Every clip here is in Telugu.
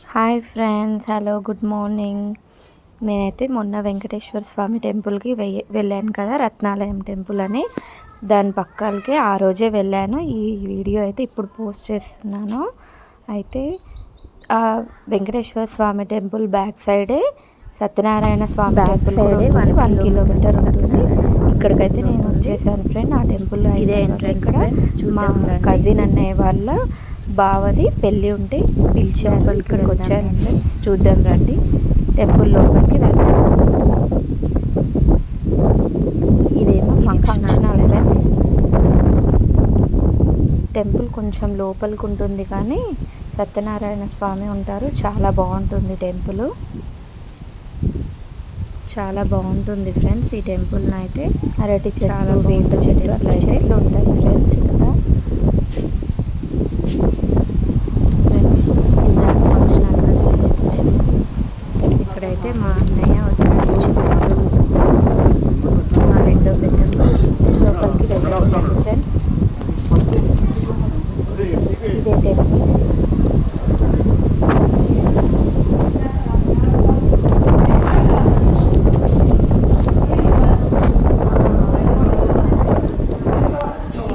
Hi friends, hello, good morning. నేనైతే మొన్న వెంకటేశ్వర స్వామి టెంపుల్కి వెళ్ళాను కదా, రత్నాలయం టెంపుల్ అని. దాని పక్కలకి ఆ రోజే వెళ్ళాను. ఈ వీడియో అయితే ఇప్పుడు పోస్ట్ చేస్తున్నాను. అయితే ఆ వెంకటేశ్వర స్వామి టెంపుల్ బ్యాక్ సైడే సత్యనారాయణ స్వామి టెంపుల్ కూడా ఉంటుంది. 1 కిలోమీటర్ ఉంటుంది. ఇక్కడికైతే నేను వచ్చేసాను ఫ్రెండ్. ఆ టెంపుల్లో ఇదే ఎంట్రన్స్. మా కజిన్ అన్నయ్య వాళ్ళ బావది పెళ్ళి ఉంటే పిలిచారు. ఇక్కడికి వచ్చాను ఫ్రెండ్స్. చూద్దాం రండి, టెంపుల్ లోపలికి వెళ్దాం. ఇదేమో ఫంక్షన్ హాల్ ఫ్రెండ్స్. టెంపుల్ కొంచెం లోపలికి ఉంటుంది కానీ సత్యనారాయణ స్వామి ఉంటారు. చాలా బాగుంటుంది టెంపుల్, చాలా బాగుంటుంది ఫ్రెండ్స్. ఈ టెంపుల్ని అయితే అరటి చెట్లు, వేప చెట్లు అట్లా చెట్లు ఉంటాయి ఫ్రెండ్స్. ఇక్కడైతే మా అన్నయ్య వచ్చినారు. మా రెండో పెద్దమ్మ లోపలికి వెళ్ళారు ఫ్రెండ్స్. ఇదే టెంపుల్.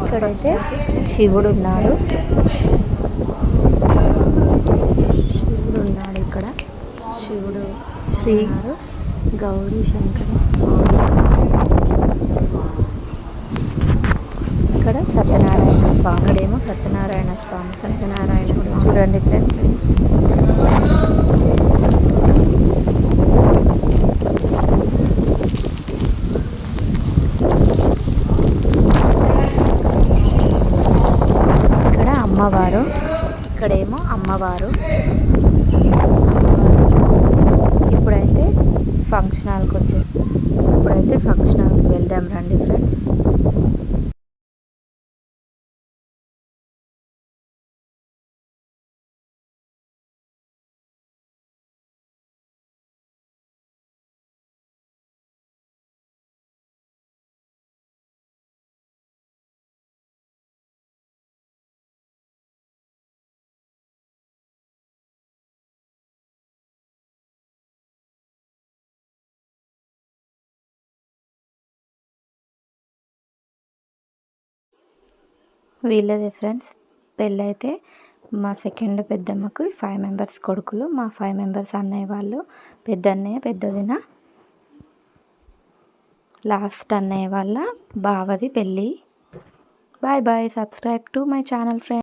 ఇక్కడైతే శివుడు ఉన్నాడు. ఇక్కడ శివుడు, శ్రీ గౌరీ శంకర స్వామి. ఇక్కడ సత్యనారాయణ స్వామి. ఇక్కడేమో సత్యనారాయణ స్వామి, సత్యనారాయణుడు. చూడండి ఫ్రెండ్స్. ఇక్కడ అమ్మవారు, ఇక్కడేమో అమ్మవారు. ఇప్పుడైతే ఫంక్షన్ హాల్కి వెళ్దాం రండి ఫ్రెండ్స్. వీళ్ళదే ఫ్రెండ్స్ పెళ్ళైతే. మా సెకండ్ పెద్దమ్మకు 5 మెంబర్స్ కొడుకులు, మా 5 మెంబర్స్ అన్నయ్య వాళ్ళు. పెద్దన్నయ్య, పెద్దదిన, లాస్ట్ అన్నయ్య వాళ్ళ బావది పెళ్ళి. Bye bye. Subscribe to my channel friends.